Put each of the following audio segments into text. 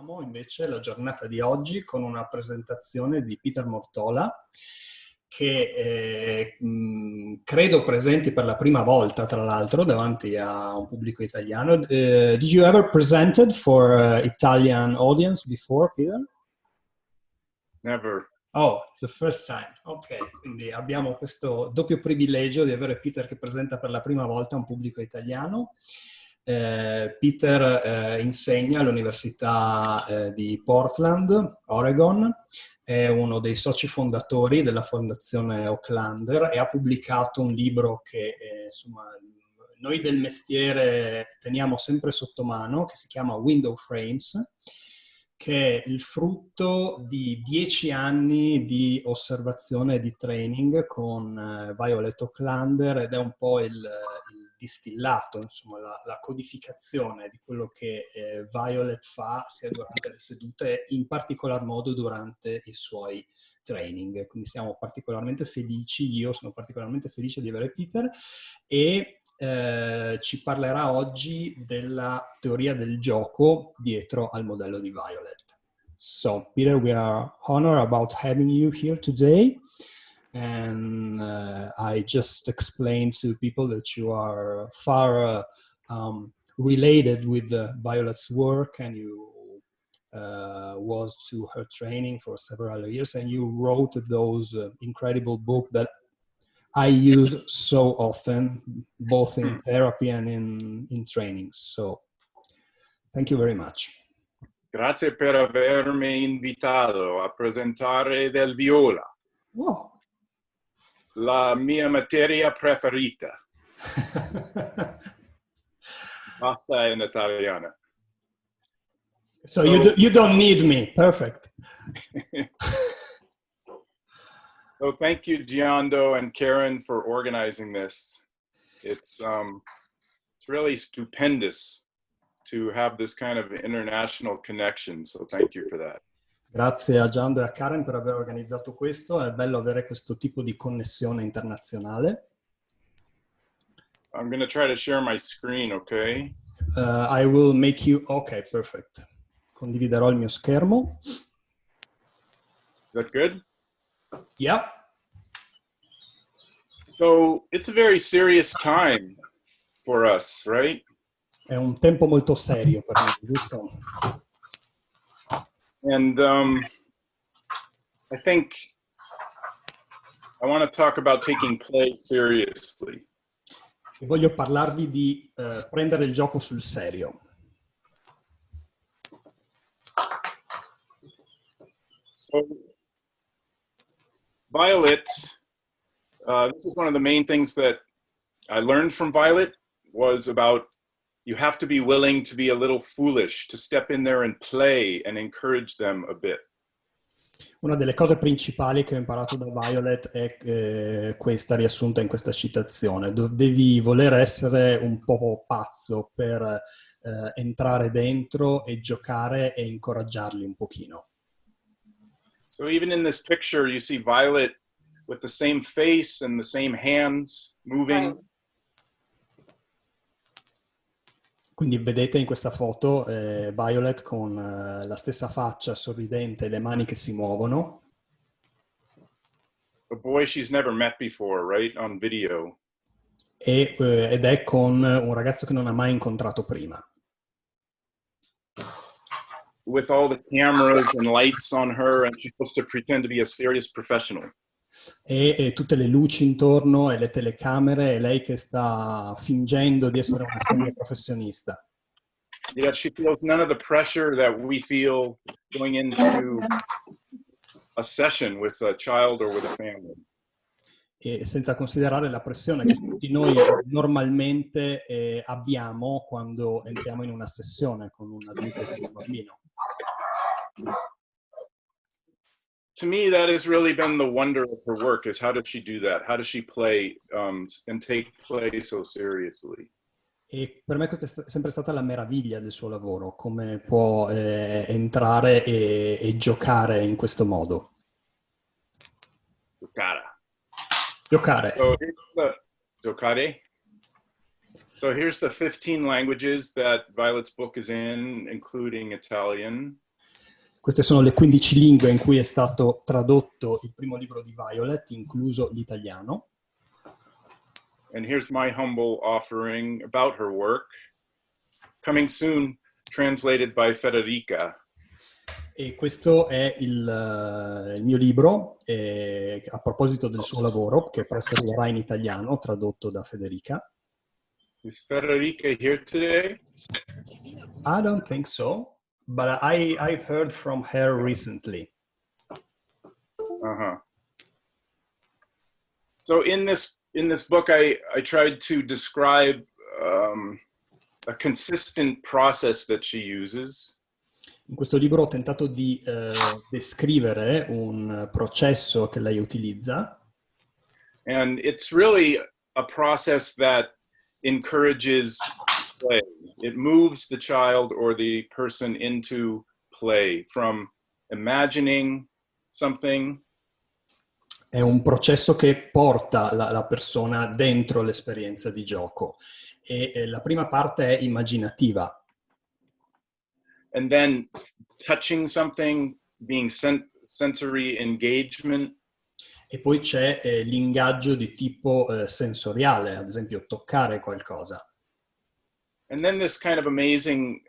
Iniziamo invece la giornata di oggi con una presentazione di Peter Mortola, che credo presenti per la prima volta, tra l'altro, davanti a un pubblico italiano. Did you ever presented for Italian audience before, Peter? Never. Oh, it's the first time. Ok, quindi abbiamo questo doppio privilegio di avere Peter che presenta per la prima volta a un pubblico italiano. Peter insegna all'Università di Portland, Oregon, è uno dei soci fondatori della fondazione Oaklander e ha pubblicato un libro che insomma noi del mestiere teniamo sempre sotto mano, che si chiama Window Frames, che è il frutto di 10 anni di osservazione e di training con Violet Oaklander, ed è un po' il distillato, insomma, la codificazione di quello che Violet fa sia durante le sedute, in particolar modo durante i suoi training. Quindi siamo particolarmente felici, io sono particolarmente felice di avere Peter, e ci parlerà oggi della teoria del gioco dietro al modello di Violet. So, Peter, we are honored about having you here today. And I just explained to people that you are far related with Violet's work, and you was to her training for several years, and you wrote those incredible book that I use so often, both in therapy and in trainings. So, thank you very much. Grazie per avermi invitato a presentare del viola. Wow. La mia materia preferita. Basta in italiano. So you don't need me. Perfect. So thank you, Giondo and Karen, for organizing this. It's really stupendous to have this kind of international connection. So thank you for that. Grazie a Giando e a Karen per aver organizzato questo. È bello avere questo tipo di connessione internazionale. I'm going to try to share my screen, okay? I will make you... Ok, perfect. Condividerò il mio schermo. Is that good? Yeah. So it's a very serious time for us, right? È un tempo molto serio per me, giusto? And I think I want to talk about taking play seriously. E voglio parlarvi di prendere il gioco sul serio. So, Violet, this is one of the main things that I learned from Violet, was about you have to be willing to be a little foolish, to step in there and play and encourage them a bit. Una delle cose principali che ho imparato da Violet è questa, riassunta in questa citazione. Devi voler essere un po' pazzo per entrare dentro e giocare e incoraggiarli un pochino. So even in this picture, you see Violet with the same face and the same hands moving. Quindi vedete in questa foto Violet con la stessa faccia sorridente e le mani che si muovono. A boy she's never met before, right, on video. Ed è con un ragazzo che non ha mai incontrato prima. With all the cameras and lights on her, and she's supposed to pretend to be a serious professional. E tutte le luci intorno e le telecamere, e lei che sta fingendo di essere una seria professionista. Yet she feels none of the pressure that we feel going into a session with a child or with a family. E senza considerare la pressione che tutti noi normalmente abbiamo quando entriamo in una sessione con un adulto o con un bambino. To me, that has really been the wonder of her work, is how does she do that? How does she play and take play so seriously? E per me questa è sempre stata la meraviglia del suo lavoro, come può entrare e giocare in questo modo. Giocare. Giocare. So here's the 15 languages that Violet's book is in, including Italian. Queste sono le 15 lingue in cui è stato tradotto il primo libro di Violet, incluso l'italiano. And here's my humble offering about her work. Coming soon, translated by Federica. E questo è il mio libro, a proposito del suo lavoro, che presto arriverà in italiano, tradotto da Federica. Is Federica here today? I don't think so, but I heard from her recently. Uh-huh. So in this book, I tried to describe a consistent process that she uses. In questo libro ho tentato di descrivere un processo che lei utilizza. And it's really a process that encourages play. It moves the child or the person into play, from imagining something. È un processo che porta la persona dentro l'esperienza di gioco. E la prima parte è immaginativa. And then touching something, being sensory engagement. E poi c'è l'ingaggio di tipo sensoriale, ad esempio toccare qualcosa. And then this kind of amazing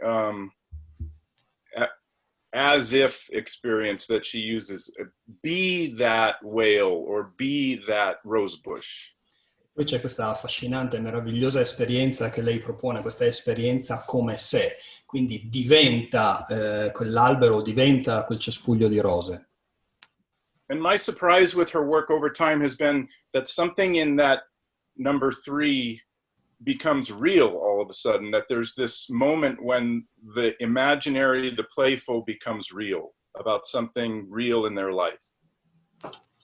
as if experience that she uses. Be that whale or be that rose bush. Poi c'è questa affascinante e meravigliosa esperienza che lei propone, questa esperienza come se, quindi diventa quell'albero, diventa quel cespuglio di rose. And my surprise with her work over time has been that something in that number 3 becomes real all of a sudden, that there's this moment when the imaginary, the playful becomes real, about something real in their life.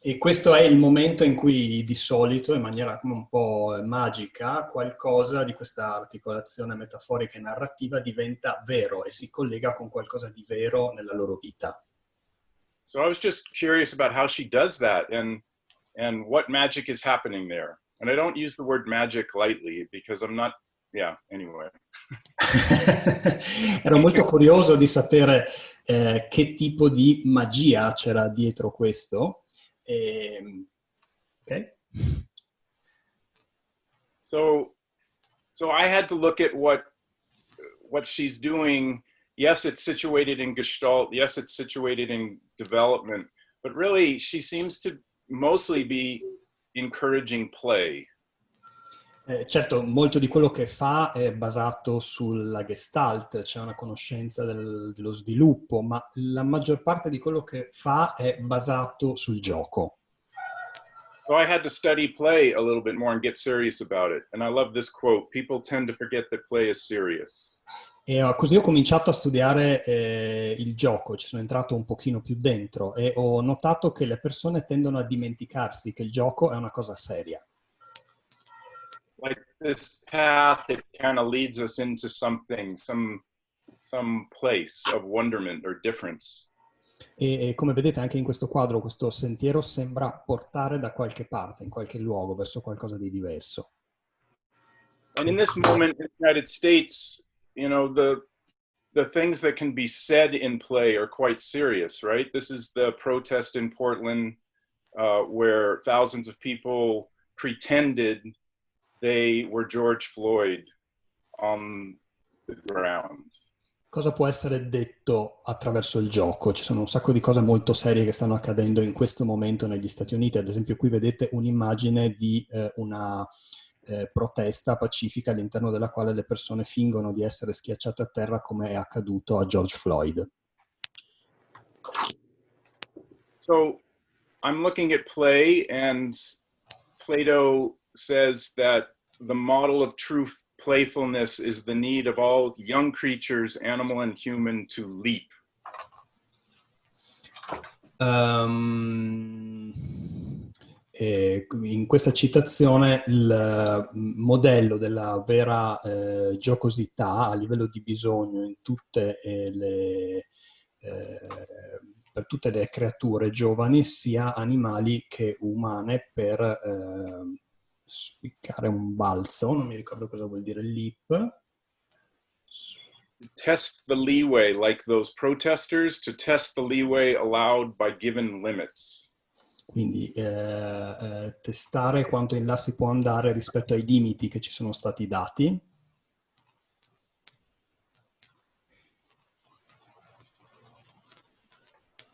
E questo è il momento in cui di solito, in maniera come un po' magica, qualcosa di questa articolazione metaforica e narrativa diventa vero e si collega con qualcosa di vero nella loro vita. So I was just curious about how she does that and what magic is happening there. And I don't use the word magic lightly because I'm not, yeah, anyway. Ero molto curioso di sapere che tipo di magia c'era dietro questo. Okay. So I had to look at what she's doing. Yes, it's situated in Gestalt. Yes, it's situated in development. But really, she seems to mostly be encouraging play. Certo, molto di quello che fa è basato sulla Gestalt, c'è una conoscenza dello sviluppo, ma la maggior parte di quello che fa è basato sul gioco. So I had to study play a little bit more and get serious about it. And I love this quote: people tend to forget that play is serious. E così ho cominciato a studiare il gioco, ci sono entrato un pochino più dentro e ho notato che le persone tendono a dimenticarsi che il gioco è una cosa seria. Like this path, it kind of leads us into something, some place of wonderment or difference. E come vedete anche in questo quadro, questo sentiero sembra portare da qualche parte, in qualche luogo, verso qualcosa di diverso. And in this moment in the United States, you know, the things that can be said in play are quite serious, right? This is the protest in Portland where thousands of people pretended they were George Floyd on the ground. Cosa può essere detto attraverso il gioco? Ci sono un sacco di cose molto serie che stanno accadendo in questo momento negli Stati Uniti. Ad esempio qui vedete un'immagine di una protesta pacifica all'interno della quale le persone fingono di essere schiacciate a terra come è accaduto a George Floyd. So I'm looking at play, and Plato says that the model of true playfulness is the need of all young creatures, animal and human, to leap. In questa citazione il modello della vera giocosità a livello di bisogno in tutte per tutte le creature giovani, sia animali che umane, per spiccare un balzo, non mi ricordo cosa vuol dire leap. test the leeway, like those protesters, to test the leeway allowed by given limits. Quindi testare quanto in là si può andare rispetto ai limiti che ci sono stati dati.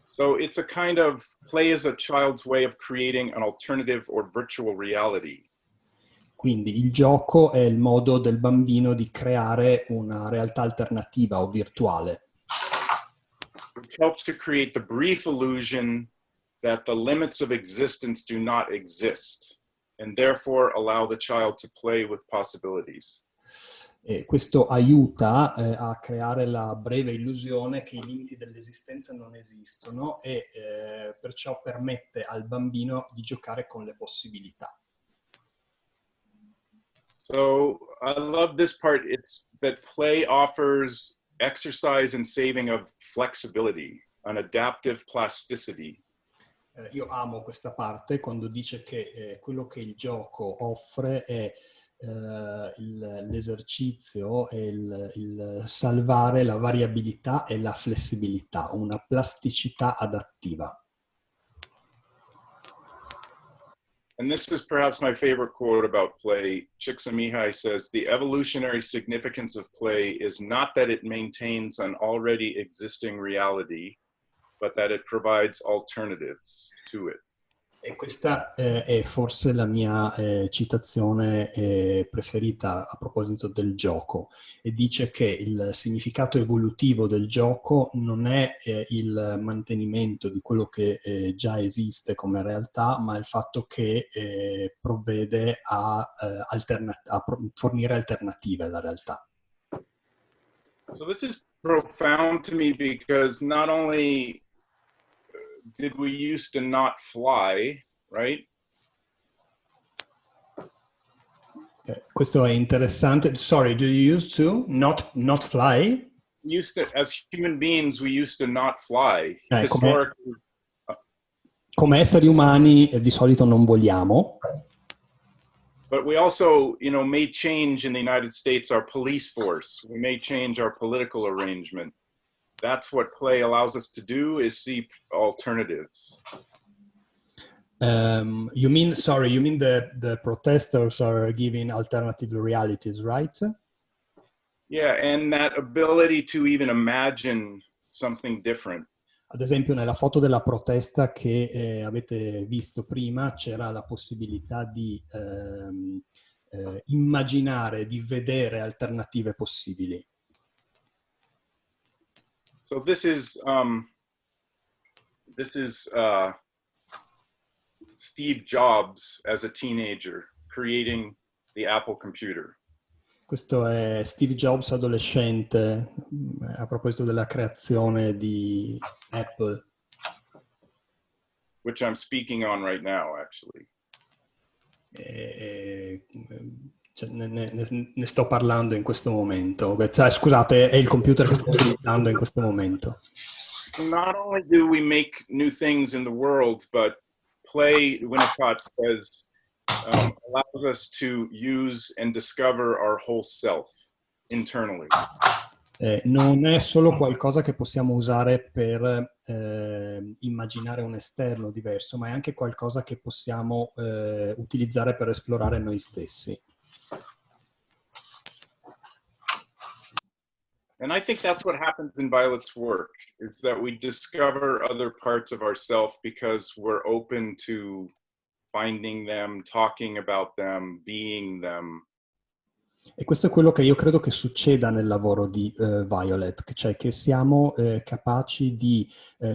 So it's a kind of play as a child's way of creating an alternative or virtual reality. Quindi il gioco è il modo del bambino di creare una realtà alternativa o virtuale. Which helps to create the brief illusion that the limits of existence do not exist, and therefore allow the child to play with possibilities. E questo aiuta a creare la breve illusione che i limiti dell'esistenza non esistono e perciò permette al bambino di giocare con le possibilità. So I love this part. It's that play offers exercise and saving of flexibility, an adaptive plasticity. Io amo questa parte quando dice che quello che il gioco offre è l'esercizio e il salvare la variabilità e la flessibilità, una plasticità adattiva. And this is perhaps my favorite quote about play. Csikszentmihalyi says, "The evolutionary significance of play is not that it maintains an already existing reality, but that it provides alternatives to it." E questa è forse la mia citazione preferita a proposito del gioco, e dice che il significato evolutivo del gioco non è il mantenimento di quello che già esiste come realtà, ma il fatto che provvede a fornire alternative alla realtà. So this is profound to me because not only did we used to not fly, right? Questo è interessante. Sorry, do you used to not fly? Used to, as human beings, we used to not fly. Historically, come esseri umani di solito non voliamo. But we also, you know, may change in the United States our police force. We may change our political arrangement. That's what play allows us to do, is see alternatives. You mean the protesters are giving alternative realities, right? Yeah, and that ability to even imagine something different. Ad esempio, nella foto della protesta che avete visto prima c'era la possibilità di immaginare, di vedere alternative possibili. So this is Steve Jobs as a teenager creating the Apple computer. Questo è Steve Jobs adolescente, a proposito della creazione di Apple. Which I'm speaking on right now, actually. Cioè, ne sto parlando in questo momento. Cioè, scusate, è il computer che sto utilizzando in questo momento. Not only do we make new things in the world, but play, Winnicott says, allows us to use and discover our whole self internally. Non è solo qualcosa che possiamo usare per immaginare un esterno diverso, ma è anche qualcosa che possiamo utilizzare per esplorare noi stessi. And I think that's what happens in Violet's work, is that we discover other parts of ourselves because we're open to finding them, talking about them, being them. E questo è quello che io credo che succeda nel lavoro di Violet, cioè che siamo capaci di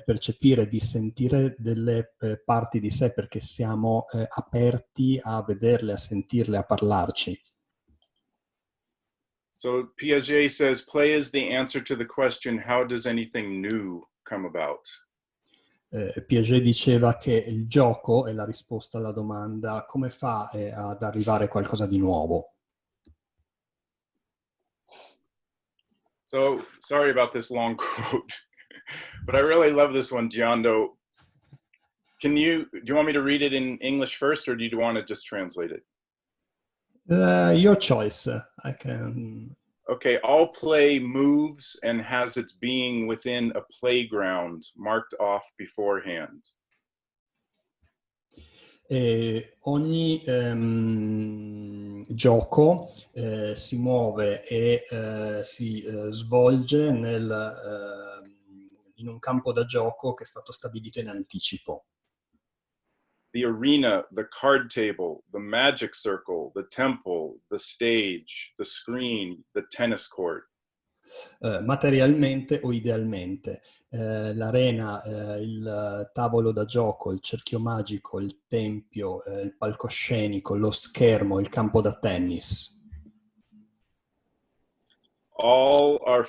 percepire, di sentire delle parti di sé perché siamo aperti a vederle, a sentirle, a parlarci. So Piaget says, play is the answer to the question, how does anything new come about? Piaget diceva che il gioco è la risposta alla domanda come fa ad arrivare qualcosa di nuovo. So sorry about this long quote, but I really love this one, Giondo. Do you want me to read it in English first, or do you want to just translate it? Your choice. I can. Okay, all play moves and has its being within a playground marked off beforehand. Ogni gioco si muove e si svolge in un campo da gioco che è stato stabilito in anticipo. The arena, the card table, the magic circle, the temple, the stage, the screen, the tennis court. Materialmente o idealmente. L'arena, il tavolo da gioco, il cerchio magico, il tempio, il palcoscenico, lo schermo, il campo da tennis. All are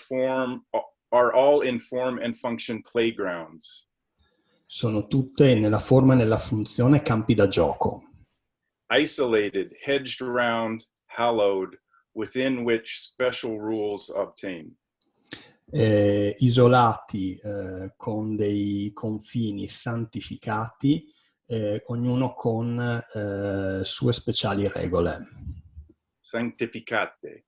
all in form and function playgrounds. Sono tutte nella forma e nella funzione campi da gioco. Isolated, hedged around, hallowed, within which special rules obtain. Isolati con dei confini santificati, ognuno con sue speciali regole. Sanctificate.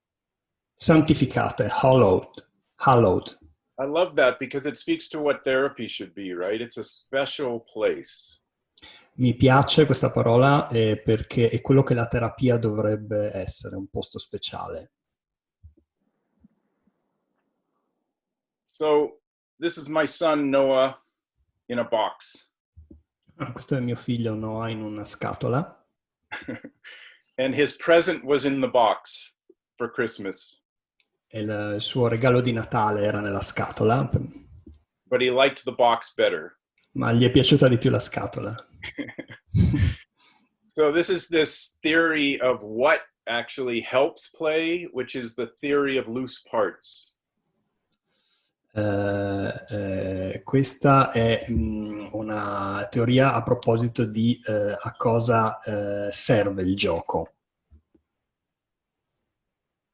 Santificate, hallowed. I love that because it speaks to what therapy should be, right? It's a special place. Mi piace questa parola perché è quello che la terapia dovrebbe essere, un posto speciale. So this is my son Noah in a box. Questo è mio figlio Noah in una scatola. And his present was in the box for Christmas. E il suo regalo di Natale era nella scatola. But he liked the box better. Ma gli è piaciuta di più la scatola. So this is this theory of what actually helps play, which is the theory of loose parts. Questa è una teoria a proposito di a cosa serve il gioco.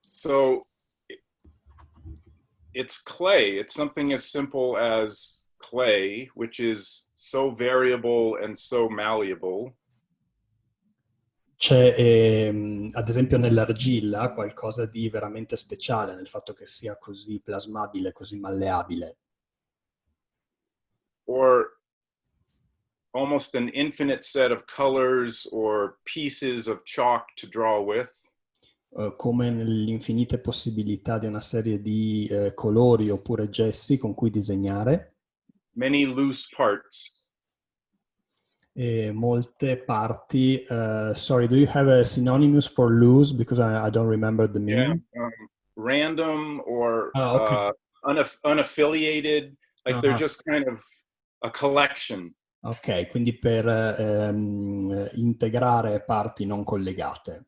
So it's clay. It's something as simple as clay, which is so variable and so malleable. C'è ad esempio nell'argilla qualcosa di veramente speciale nel fatto che sia così plasmabile, così malleabile. Or almost an infinite set of colors or pieces of chalk to draw with. Come nelle infinite possibilità di una serie di colori oppure gessi con cui disegnare. Many loose parts. Molte parti. Sorry, do you have a synonymous for loose? Because I don't remember the meaning. Yeah, random or Okay. unaffiliated, like they're just kind of a collection. Ok, quindi per integrare parti non collegate.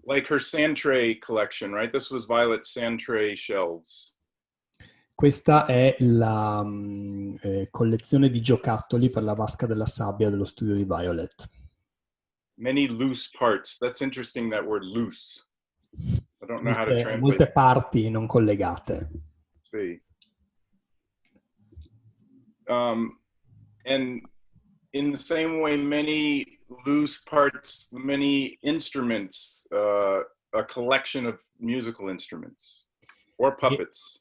Like her sand tray collection, right? This was Violet sand tray shelves. Questa è la collezione di giocattoli per la vasca della sabbia dello studio di Violet. Many loose parts. That's interesting, that word loose. I don't know how to translate. Molte parti non collegate. See. And in the same way, many loose parts, many instruments, a collection of musical instruments or puppets.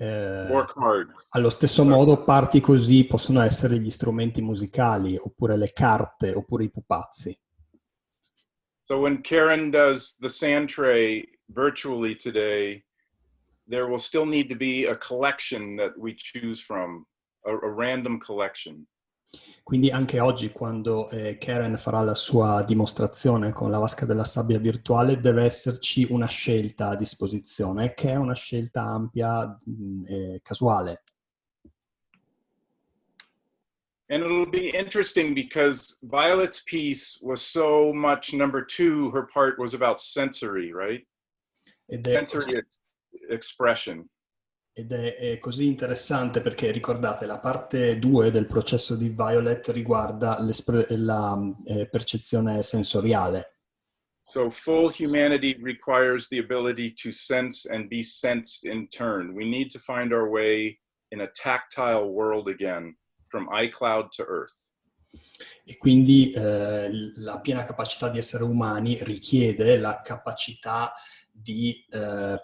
Or cards. Allo stesso modo parti così possono essere gli strumenti musicali, oppure le carte, oppure i pupazzi. So when Karen does the sand tray virtually today, there will still need to be a collection that we choose from, a random collection. Quindi anche oggi, quando Karen farà la sua dimostrazione con la vasca della sabbia virtuale, deve esserci una scelta a disposizione, che è una scelta ampia e casuale. And it'll be interesting because Violet's piece was so much number 2, her part was about sensory, right? Sensory expression. Ed è così interessante perché, ricordate, la parte 2 del processo di Violet riguarda la percezione sensoriale. So full humanity requires the ability to sense and be sensed in turn. We need to find our way in a tactile world again, from iCloud to Earth. E quindi la piena capacità di essere umani richiede la capacità di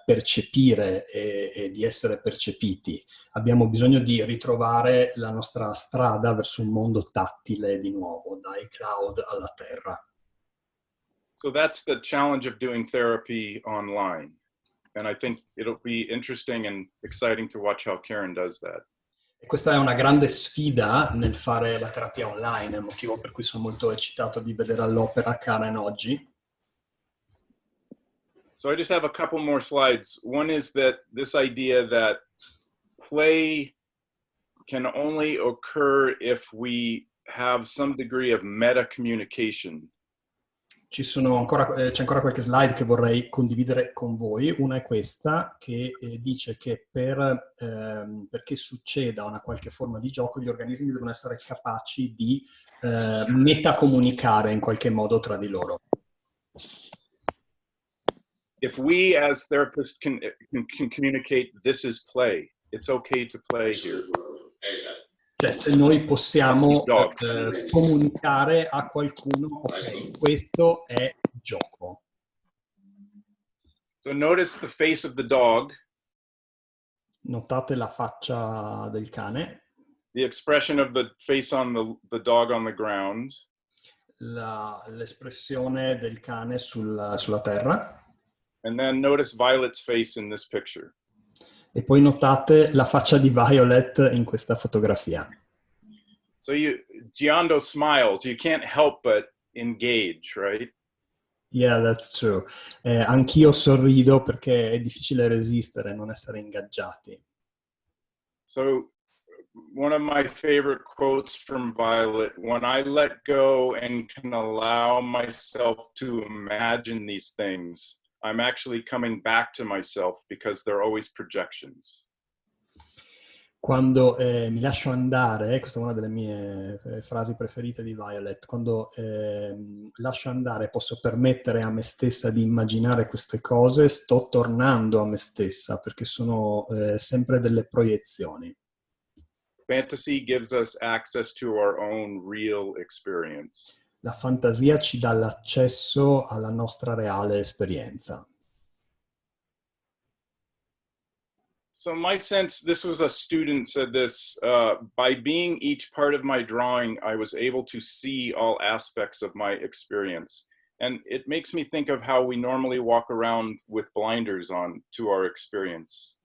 percepire e di essere percepiti. Abbiamo bisogno di ritrovare la nostra strada verso un mondo tattile di nuovo, dai cloud alla terra. So that's the challenge of doing therapy online. And I think it'll be interesting and exciting to watch how Karen does that. E questa è una grande sfida nel fare la terapia online, è il motivo per cui sono molto eccitato di vedere all'opera Karen oggi. So I just have a couple more slides. One is that this idea that play can only occur if we have some degree of meta communication. C'è ancora qualche slide che vorrei condividere con voi. Una è questa, che dice che perché succeda una qualche forma di gioco, gli organismi devono essere capaci di metacomunicare in qualche modo tra di loro. If we as therapists can communicate, this is play. It's okay to play here. Cioè, se noi possiamo comunicare a qualcuno, ok, questo è gioco. So notice the face of the dog. Notate la faccia del cane. The expression of the face on the dog on the ground. L'espressione del cane sulla terra. And then notice Violet's face in this picture. E poi notate la faccia di Violet in questa fotografia. So Giondo smiles, you can't help but engage, right? Yeah, that's true. Anch'io sorrido perché è difficile resistere, non essere ingaggiati. So one of my favorite quotes from Violet, when I let go and can allow myself to imagine these things, I'm actually coming back to myself because they're always projections. Quando mi lascio andare, questa è una delle mie frasi preferite di Violet, quando lascio andare, posso permettere a me stessa di immaginare queste cose, sto tornando a me stessa perché sono sempre delle proiezioni. Fantasy gives us access to our own real experience. La fantasia ci dà l'accesso alla nostra reale esperienza. So my sense, this was a student said this, by being each part of my drawing, I was able to see all aspects of my experience. And it makes me think of how we normally walk around with blinders on to our experience.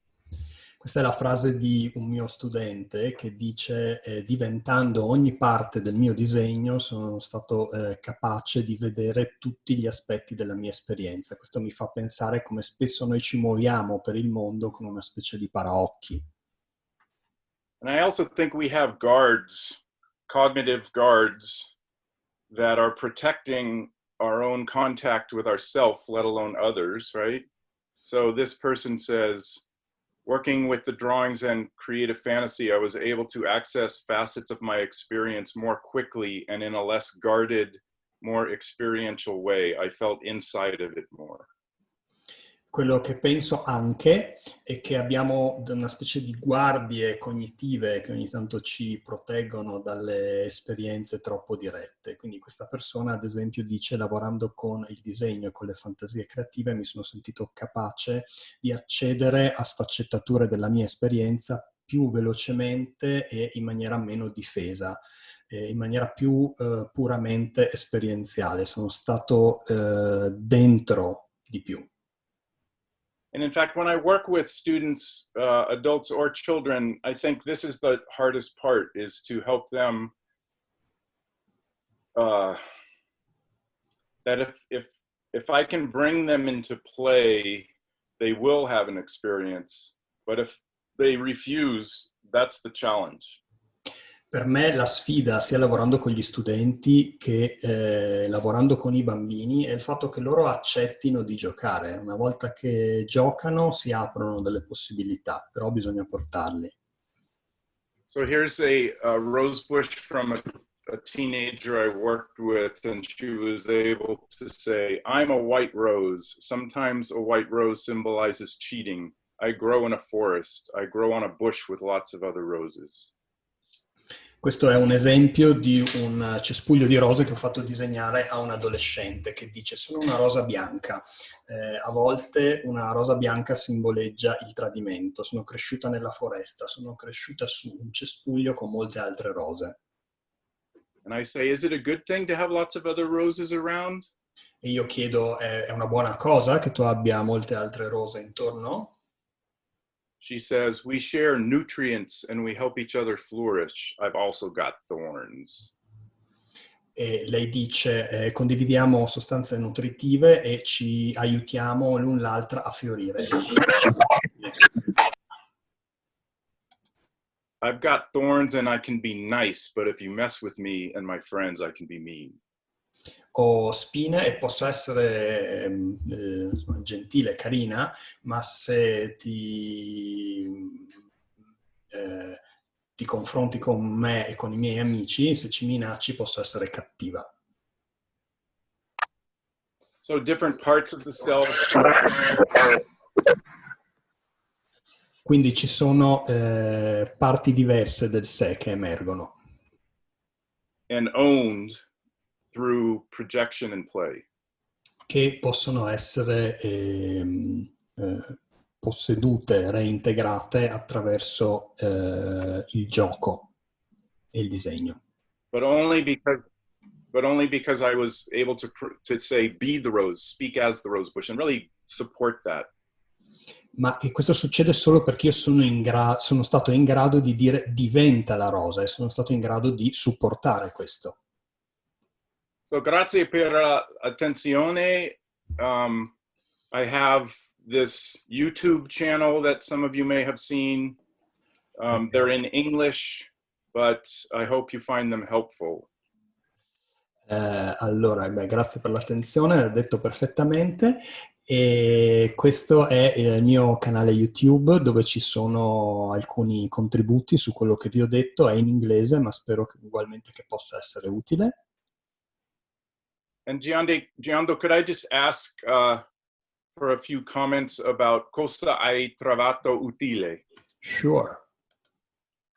Questa è la frase di un mio studente che dice, diventando ogni parte del mio disegno, sono stato capace di vedere tutti gli aspetti della mia esperienza. Questo mi fa pensare come spesso noi ci muoviamo per il mondo con una specie di paraocchi. And I also think we have guards, cognitive guards, that are protecting our own contact with ourself, let alone others, right? So this person says, working with the drawings and creative fantasy, I was able to access facets of my experience more quickly and in a less guarded, more experiential way. I felt inside of it more. Quello che penso anche è che abbiamo una specie di guardie cognitive che ogni tanto ci proteggono dalle esperienze troppo dirette. Quindi questa persona, ad esempio, dice: lavorando con il disegno e con le fantasie creative mi sono sentito capace di accedere a sfaccettature della mia esperienza più velocemente e in maniera meno difesa, in maniera più puramente esperienziale. Sono stato dentro di più. And in fact, when I work with students, adults or children, I think this is the hardest part, is to help them that if I can bring them into play, they will have an experience. But if they refuse, that's the challenge. Per me la sfida, sia lavorando con gli studenti che lavorando con i bambini, è il fatto che loro accettino di giocare. Una volta che giocano si aprono delle possibilità, però bisogna portarli. So here's a rose bush from a teenager I worked with, and she was able to say, I'm a white rose. Sometimes a white rose symbolizes cheating. I grow in a forest. I grow on a bush with lots of other roses. Questo è un esempio di un cespuglio di rose che ho fatto disegnare a un adolescente che dice sono una rosa bianca. A volte una rosa bianca simboleggia il tradimento. Sono cresciuta nella foresta, sono cresciuta su un cespuglio con molte altre rose. And I say, is it a good thing to have lots of other roses around? E io chiedo, è una buona cosa che tu abbia molte altre rose intorno? She says, we share nutrients and we help each other flourish. I've also got thorns. E lei dice, condividiamo sostanze nutritive e ci aiutiamo l'un l'altra a fiorire. I've got thorns and I can be nice, but if you mess with me and my friends, I can be mean. Ho spine e posso essere gentile, carina, ma se ti confronti con me e con i miei amici, se ci minacci, posso essere cattiva. So different parts of the self. Quindi ci sono parti diverse del sé che emergono. And owned through projection and play. Che possono essere possedute, reintegrate attraverso il gioco e il disegno. But only because I was able to say, be the rose, speak as the rose bush, and really support that. Ma questo succede solo perché io sono stato in grado di dire diventa la rosa e sono stato in grado di supportare questo. So grazie per l'attenzione. I have this YouTube channel that some of you may have seen. They're in English, but I hope you find them helpful. Allora, grazie per l'attenzione, l'ha detto perfettamente. E questo è il mio canale YouTube dove ci sono alcuni contributi su quello che vi ho detto, è in inglese, ma spero ugualmente che possa essere utile. And Giondo, could I just ask for a few comments about cosa hai trovato utile? Sure.